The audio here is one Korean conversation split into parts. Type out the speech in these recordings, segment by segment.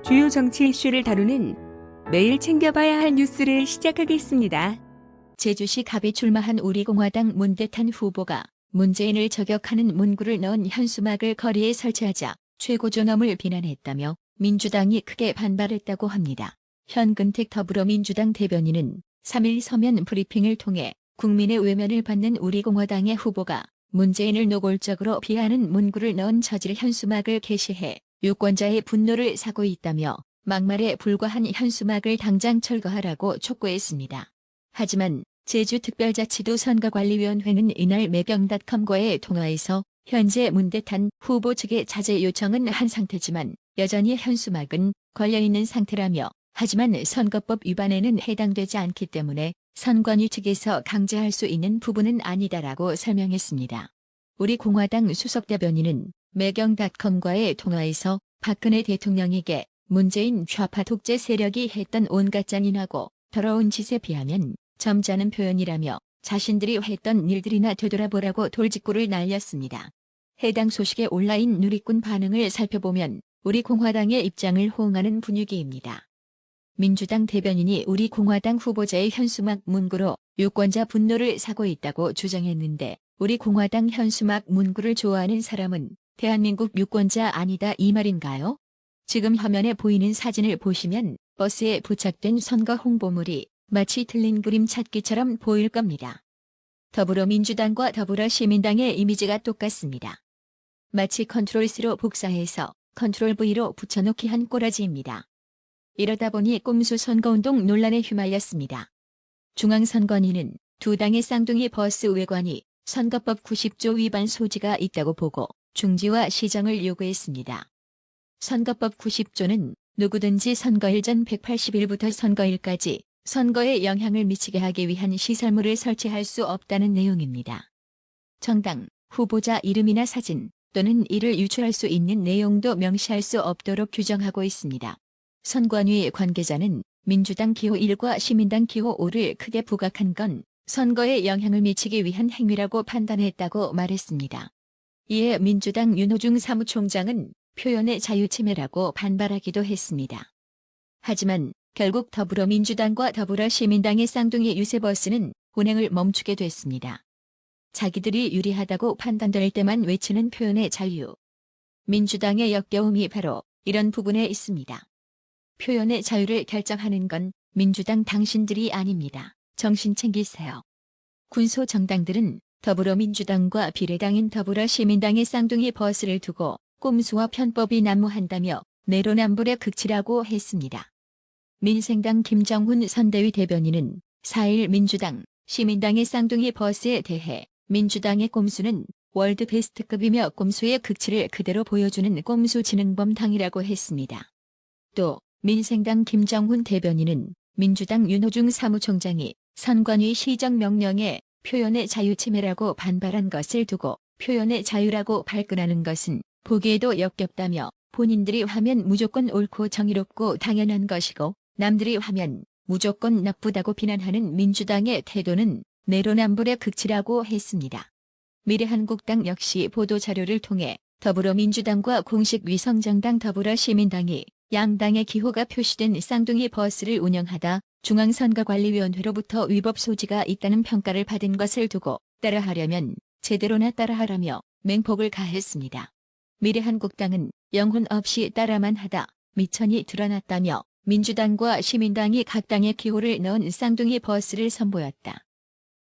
주요 정치 이슈를 다루는 매일 챙겨봐야 할 뉴스를 시작하겠습니다. 제주시 갑에 출마한 우리공화당 문대탄 후보가 문재인을 저격하는 문구를 넣은 현수막을 거리에 설치하자 최고존엄을 비난했다며 민주당이 크게 반발했다고 합니다. 현근택 더불어민주당 대변인은 3일 서면 브리핑을 통해 국민의 외면을 받는 우리공화당의 후보가 문재인을 노골적으로 비하하는 문구를 넣은 저질 현수막을 게시해 유권자의 분노를 사고 있다며 막말에 불과한 현수막을 당장 철거하라고 촉구했습니다. 하지만 제주특별자치도 선거관리위원회는 이날 매경닷컴과의 통화에서 현재 문대탄 후보 측의 자제 요청은 한 상태지만 여전히 현수막은 걸려있는 상태라며 하지만 선거법 위반에는 해당되지 않기 때문에 선관위 측에서 강제할 수 있는 부분은 아니다라고 설명했습니다. 우리 공화당 수석대변인은 매경닷컴과의 통화에서 박근혜 대통령에게 문재인 좌파 독재 세력이 했던 온갖 잔인하고 더러운 짓에 비하면 점잖은 표현이라며 자신들이 했던 일들이나 되돌아보라고 돌직구를 날렸습니다. 해당 소식에 온라인 누리꾼 반응을 살펴보면 우리 공화당의 입장을 호응하는 분위기입니다. 민주당 대변인이 우리 공화당 후보자의 현수막 문구로 유권자 분노를 사고 있다고 주장했는데 우리 공화당 현수막 문구를 좋아하는 사람은 대한민국 유권자 아니다 이 말인가요? 지금 화면에 보이는 사진을 보시면 버스에 부착된 선거 홍보물이 마치 틀린 그림 찾기처럼 보일 겁니다. 더불어민주당과 더불어시민당의 이미지가 똑같습니다. 마치 컨트롤-C로 복사해서 컨트롤-V로 붙여놓기 한 꼬라지입니다. 이러다 보니 꼼수 선거운동 논란에 휘말렸습니다. 중앙선관위는 두 당의 쌍둥이 버스 외관이 선거법 90조 위반 소지가 있다고 보고 중지와 시정을 요구했습니다. 선거법 90조는 누구든지 선거일 전 180일부터 선거일까지 선거에 영향을 미치게 하기 위한 시설물을 설치할 수 없다는 내용입니다. 정당, 후보자 이름이나 사진 또는 이를 유출할 수 있는 내용도 명시할 수 없도록 규정하고 있습니다. 선관위 관계자는 민주당 기호 1과 시민당 기호 5를 크게 부각한 건 선거에 영향을 미치기 위한 행위라고 판단했다고 말했습니다. 이에 민주당 윤호중 사무총장은 표현의 자유 침해라고 반발하기도 했습니다. 하지만 결국 더불어민주당과 더불어시민당의 쌍둥이 유세버스는 운행을 멈추게 됐습니다. 자기들이 유리하다고 판단될 때만 외치는 표현의 자유. 민주당의 역겨움이 바로 이런 부분에 있습니다. 표현의 자유를 결정하는 건 민주당 당신들이 아닙니다. 정신 챙기세요. 군소 정당들은 더불어민주당과 비례당인 더불어시민당의 쌍둥이 버스를 두고 꼼수와 편법이 난무한다며 내로남불의 극치라고 했습니다. 민생당 김정훈 선대위 대변인은 4일 민주당, 시민당의 쌍둥이 버스에 대해 민주당의 꼼수는 월드 베스트급이며 꼼수의 극치를 그대로 보여주는 꼼수지능범당이라고 했습니다. 또 민생당 김정훈 대변인은 민주당 윤호중 사무총장이 선관위 시정명령에 표현의 자유 침해라고 반발한 것을 두고 표현의 자유라고 발끈하는 것은 보기에도 역겹다며 본인들이 하면 무조건 옳고 정의롭고 당연한 것이고 남들이 하면 무조건 나쁘다고 비난하는 민주당의 태도는 내로남불의 극치라고 했습니다. 미래한국당 역시 보도자료를 통해 더불어민주당과 공식 위성정당 더불어시민당이 양당의 기호가 표시된 쌍둥이 버스를 운영하다 중앙선거관리위원회로부터 위법 소지가 있다는 평가를 받은 것을 두고 따라하려면 제대로나 따라하라며 맹폭을 가했습니다. 미래한국당은 영혼 없이 따라만 하다 미천이 드러났다며 민주당과 시민당이 각 당의 기호를 넣은 쌍둥이 버스를 선보였다.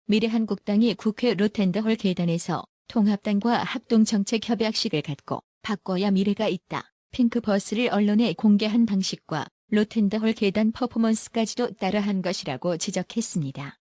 미래한국당이 국회 로텐더홀 계단에서 통합당과 합동정책협약식을 갖고 바꿔야 미래가 있다. 핑크버스를 언론에 공개한 방식과 로텐더홀 계단 퍼포먼스까지도 따라한 것이라고 지적했습니다.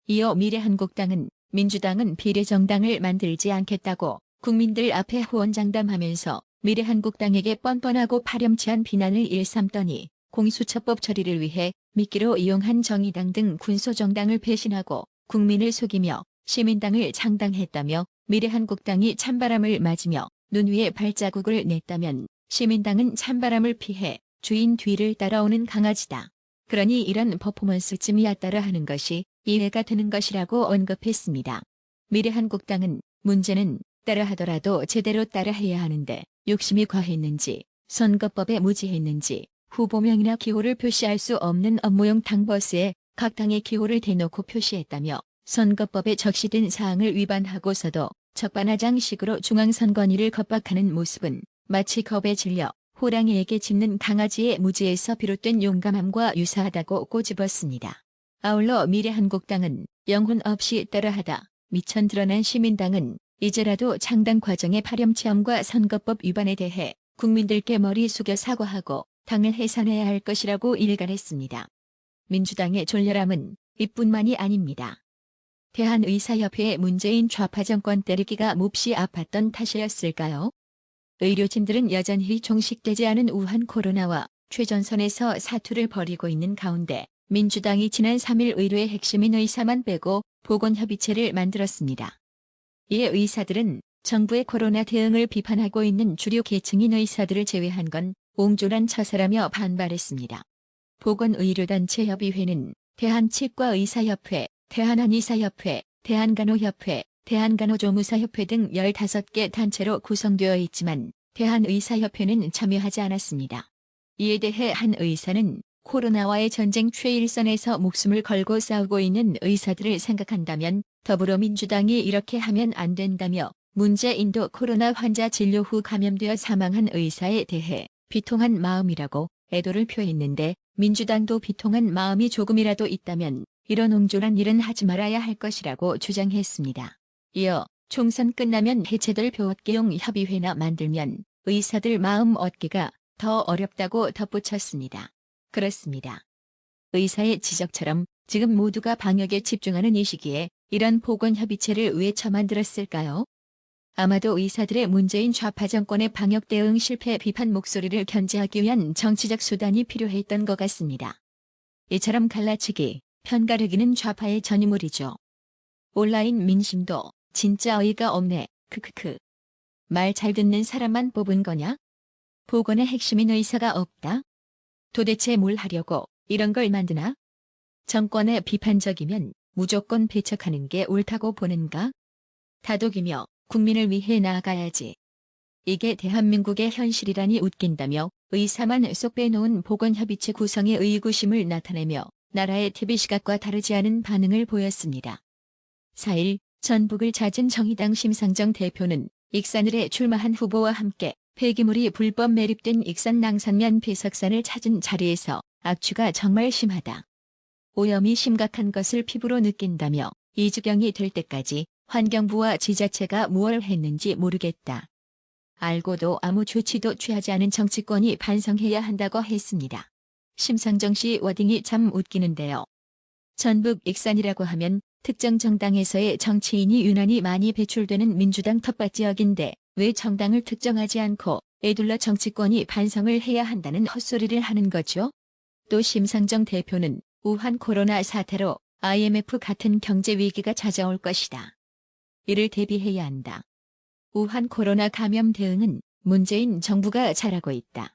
이어 미래한국당은 민주당은 비례정당을 만들지 않겠다고 국민들 앞에 호언장담하면서 미래한국당에게 뻔뻔하고 파렴치한 비난을 일삼더니 공수처법 처리를 위해 미끼로 이용한 정의당 등 군소정당을 배신하고 국민을 속이며 시민당을 창당했다며 미래한국당이 찬바람을 맞으며 눈 위에 발자국을 냈다면 시민당은 찬바람을 피해 주인 뒤를 따라오는 강아지다. 그러니 이런 퍼포먼스쯤이야 따라하는 것이 이해가 되는 것이라고 언급했습니다. 미래한국당은 문제는 따라하더라도 제대로 따라해야 하는데 욕심이 과했는지 선거법에 무지했는지 후보명이나 기호를 표시할 수 없는 업무용 당버스에 각 당의 기호를 대놓고 표시했다며 선거법에 적시된 사항을 위반하고서도 적반하장식으로 중앙선관위를 겁박하는 모습은 마치 겁에 질려 호랑이에게 짖는 강아지의 무지에서 비롯된 용감함과 유사하다고 꼬집었습니다. 아울러 미래한국당은 영혼 없이 따라하다 미천 드러난 시민당은 이제라도 창당 과정의 파렴치함과 선거법 위반에 대해 국민들께 머리 숙여 사과하고 당을 해산해야 할 것이라고 일갈했습니다. 민주당의 졸렬함은 이뿐만이 아닙니다. 대한의사협회의 문재인 좌파 정권 때리기가 몹시 아팠던 탓이었을까요? 의료진들은 여전히 종식되지 않은 우한 코로나와 최전선에서 사투를 벌이고 있는 가운데 민주당이 지난 3일 의료의 핵심인 의사만 빼고 보건협의체를 만들었습니다. 이에 의사들은 정부의 코로나 대응을 비판하고 있는 주류 계층인 의사들을 제외한 건 옹졸한 처사라며 반발했습니다. 보건의료단체협의회는 대한치과의사협회, 대한한의사협회, 대한간호협회, 대한간호조무사협회 등 15개 단체로 구성되어 있지만 대한의사협회는 참여하지 않았습니다. 이에 대해 한 의사는 코로나와의 전쟁 최일선에서 목숨을 걸고 싸우고 있는 의사들을 생각한다면 더불어민주당이 이렇게 하면 안 된다며 문재인도 코로나 환자 진료 후 감염되어 사망한 의사에 대해 비통한 마음이라고 애도를 표했는데 민주당도 비통한 마음이 조금이라도 있다면 이런 옹졸한 일은 하지 말아야 할 것이라고 주장했습니다. 이어 총선 끝나면 해체될 보건개혁 협의회나 만들면 의사들 마음 얻기가 더 어렵다고 덧붙였습니다. 그렇습니다. 의사의 지적처럼 지금 모두가 방역에 집중하는 이 시기에 이런 보건협의체를 왜 처만들었을까요? 아마도 의사들의 문재인 좌파 정권의 방역 대응 실패 비판 목소리를 견제하기 위한 정치적 수단이 필요했던 것 같습니다. 이처럼 갈라치기, 편가르기는 좌파의 전유물이죠. 온라인 민심도 진짜 어이가 없네. 크크크. 말 잘 듣는 사람만 뽑은 거냐? 보건의 핵심인 의사가 없다? 도대체 뭘 하려고 이런 걸 만드나? 정권에 비판적이면 무조건 배척하는 게 옳다고 보는가? 다독이며 국민을 위해 나아가야지. 이게 대한민국의 현실이라니 웃긴다며 의사만 쏙 빼놓은 보건협의체 구성의 의구심을 나타내며 나라의 TV시각과 다르지 않은 반응을 보였습니다. 4일 전북을 찾은 정의당 심상정 대표는 익산을에 출마한 후보와 함께 폐기물이 불법 매립된 익산 낭산면 폐석산을 찾은 자리에서 악취가 정말 심하다. 오염이 심각한 것을 피부로 느낀다며 이 지경이 될 때까지 환경부와 지자체가 무엇을 했는지 모르겠다. 알고도 아무 조치도 취하지 않은 정치권이 반성해야 한다고 했습니다. 심상정 씨 워딩이 참 웃기는데요. 전북 익산이라고 하면 특정 정당에서의 정치인이 유난히 많이 배출되는 민주당 텃밭 지역인데 왜 정당을 특정하지 않고 애둘러 정치권이 반성을 해야 한다는 헛소리를 하는 거죠? 또 심상정 대표는 우한 코로나 사태로 IMF 같은 경제 위기가 찾아올 것이다. 이를 대비해야 한다. 우한 코로나 감염 대응은 문재인 정부가 잘하고 있다.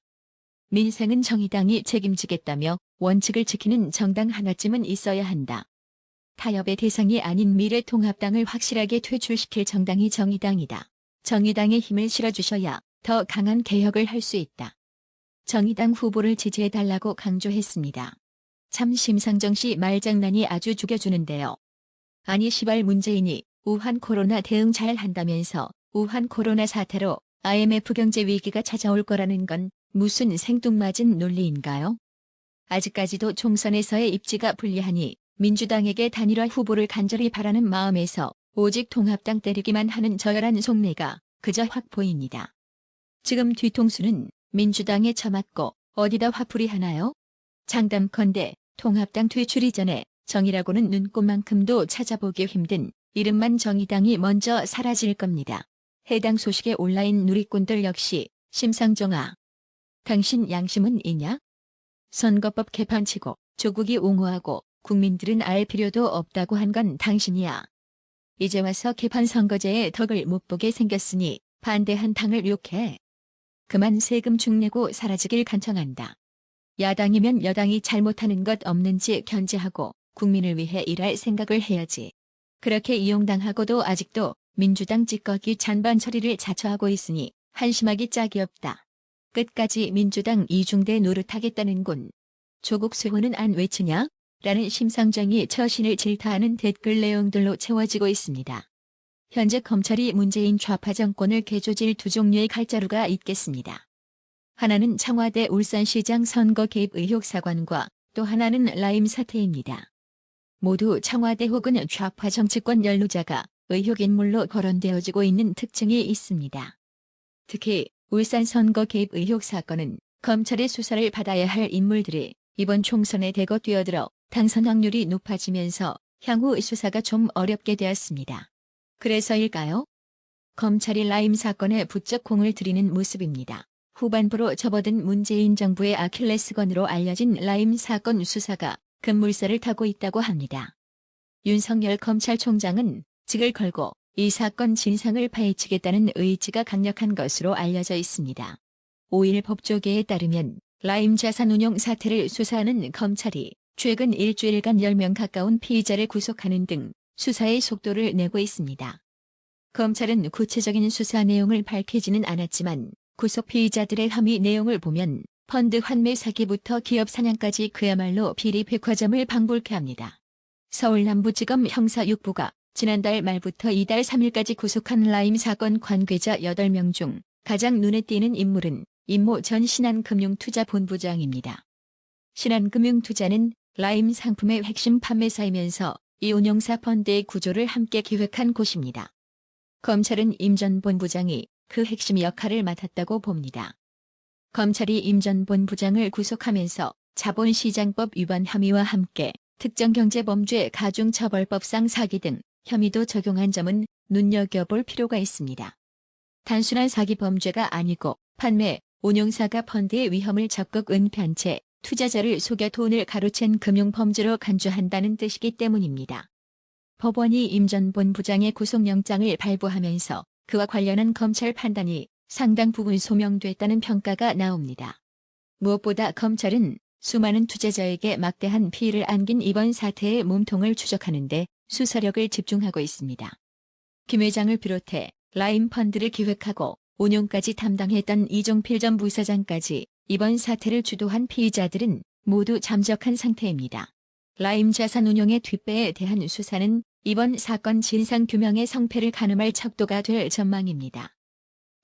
민생은 정의당이 책임지겠다며 원칙을 지키는 정당 하나쯤은 있어야 한다. 타협의 대상이 아닌 미래통합당을 확실하게 퇴출시킬 정당이 정의당이다. 정의당에 힘을 실어주셔야 더 강한 개혁을 할 수 있다. 정의당 후보를 지지해달라고 강조했습니다. 참 심상정 씨 말장난이 아주 죽여주는데요. 아니 시발 문재인이 우한 코로나 대응 잘 한다면서 우한 코로나 사태로 IMF 경제 위기가 찾아올 거라는 건 무슨 생뚱맞은 논리인가요? 아직까지도 총선에서의 입지가 불리하니 민주당에게 단일화 후보를 간절히 바라는 마음에서 오직 통합당 때리기만 하는 저열한 속내가 그저 확 보입니다. 지금 뒤통수는 민주당에 처맞고 어디다 화풀이 하나요? 장담컨대 통합당 퇴출 이전에 정의라고는 눈꼽만큼도 찾아보기 힘든 이름만 정의당이 먼저 사라질 겁니다. 해당 소식의 온라인 누리꾼들 역시 심상정아, 당신 양심은 있냐? 선거법 개판치고 조국이 옹호하고 국민들은 알 필요도 없다고 한 건 당신이야. 이제 와서 개판 선거제의 덕을 못 보게 생겼으니 반대한 당을 욕해. 그만 세금 축내고 사라지길 간청한다. 야당이면 여당이 잘못하는 것 없는지 견제하고 국민을 위해 일할 생각을 해야지. 그렇게 이용당하고도 아직도 민주당 찌꺼기 잔반 처리를 자처하고 있으니 한심하기 짝이 없다. 끝까지 민주당 이중대 노릇하겠다는군. 조국 수호는 안 외치냐? 라는 심상정이 처신을 질타하는 댓글 내용들로 채워지고 있습니다. 현재 검찰이 문재인 좌파 정권을 개조질 두 종류의 칼자루가 있겠습니다. 하나는 청와대 울산시장 선거 개입 의혹 사건과 또 하나는 라임 사태입니다. 모두 청와대 혹은 좌파 정치권 연루자가 의혹 인물로 거론되어지고 있는 특징이 있습니다. 특히 울산 선거 개입 의혹 사건은 검찰의 수사를 받아야 할 인물들이 이번 총선에 대거 뛰어들어 당선 확률이 높아지면서 향후 수사가 좀 어렵게 되었습니다. 그래서일까요? 검찰이 라임 사건에 부쩍 공을 들이는 모습입니다. 후반부로 접어든 문재인 정부의 아킬레스건으로 알려진 라임 사건 수사가 급물살을 타고 있다고 합니다. 윤석열 검찰총장은 직을 걸고 이 사건 진상을 파헤치겠다는 의지가 강력한 것으로 알려져 있습니다. 5일 법조계에 따르면 라임 자산운용 사태를 수사하는 검찰이 최근 일주일간 10명 가까운 피의자를 구속하는 등 수사의 속도를 내고 있습니다. 검찰은 구체적인 수사 내용을 밝히지는 않았지만 구속 피의자들의 혐의 내용을 보면 펀드 환매 사기부터 기업 사냥까지 그야말로 비리 백화점을 방불케 합니다. 서울남부지검 형사 6부가 지난달 말부터 이달 3일까지 구속한 라임 사건 관계자 8명 중 가장 눈에 띄는 인물은 임모 전 신한금융투자본부장입니다. 신한금융투자는 라임 상품의 핵심 판매사이면서 이 운용사 펀드의 구조를 함께 기획한 곳입니다. 검찰은 임 전 본부장이 그 핵심 역할을 맡았다고 봅니다. 검찰이 임 전 본부장을 구속하면서 자본시장법 위반 혐의와 함께 특정경제범죄 가중처벌법상 사기 등 혐의도 적용한 점은 눈여겨볼 필요가 있습니다. 단순한 사기 범죄가 아니고 판매, 운용사가 펀드의 위험을 적극 은폐한 채 투자자를 속여 돈을 가로챈 금융범죄로 간주한다는 뜻이기 때문입니다. 법원이 임 전 본부장의 구속영장을 발부하면서 그와 관련한 검찰 판단이 상당 부분 소명됐다는 평가가 나옵니다. 무엇보다 검찰은 수많은 투자자에게 막대한 피해를 안긴 이번 사태의 몸통을 추적하는 데 수사력을 집중하고 있습니다. 김 회장을 비롯해 라임 펀드를 기획하고 운용까지 담당했던 이종필 전 부사장까지 이번 사태를 주도한 피의자들은 모두 잠적한 상태입니다. 라임 자산운용의 뒷배에 대한 수사는 이번 사건 진상규명의 성패를 가늠할 척도가 될 전망입니다.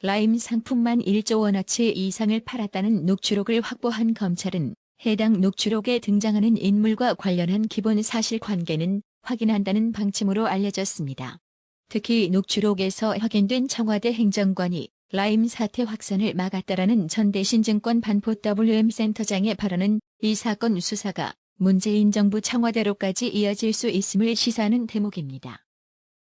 라임 상품만 1조 원어치 이상을 팔았다는 녹취록을 확보한 검찰은 해당 녹취록에 등장하는 인물과 관련한 기본 사실관계는 확인한다는 방침으로 알려졌습니다. 특히 녹취록에서 확인된 청와대 행정관이 라임 사태 확산을 막았다라는 전대신증권 반포 WM센터장의 발언은 이 사건 수사가 문재인 정부 청와대로까지 이어질 수 있음을 시사하는 대목입니다.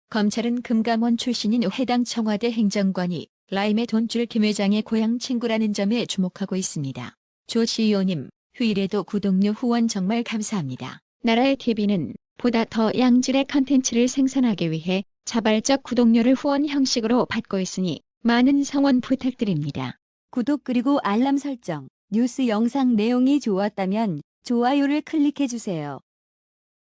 검찰은 금감원 출신인 해당 청와대 행정관이 라임의 돈줄 김 회장의 고향 친구라는 점에 주목하고 있습니다. 조 CEO님, 휴일에도 구독료 후원 정말 감사합니다. 나라의 TV는 보다 더 양질의 컨텐츠를 생산하기 위해 자발적 구독료를 후원 형식으로 받고 있으니 많은 성원 부탁드립니다. 구독 그리고 알람 설정, 뉴스 영상 내용이 좋았다면 좋아요를 클릭해주세요.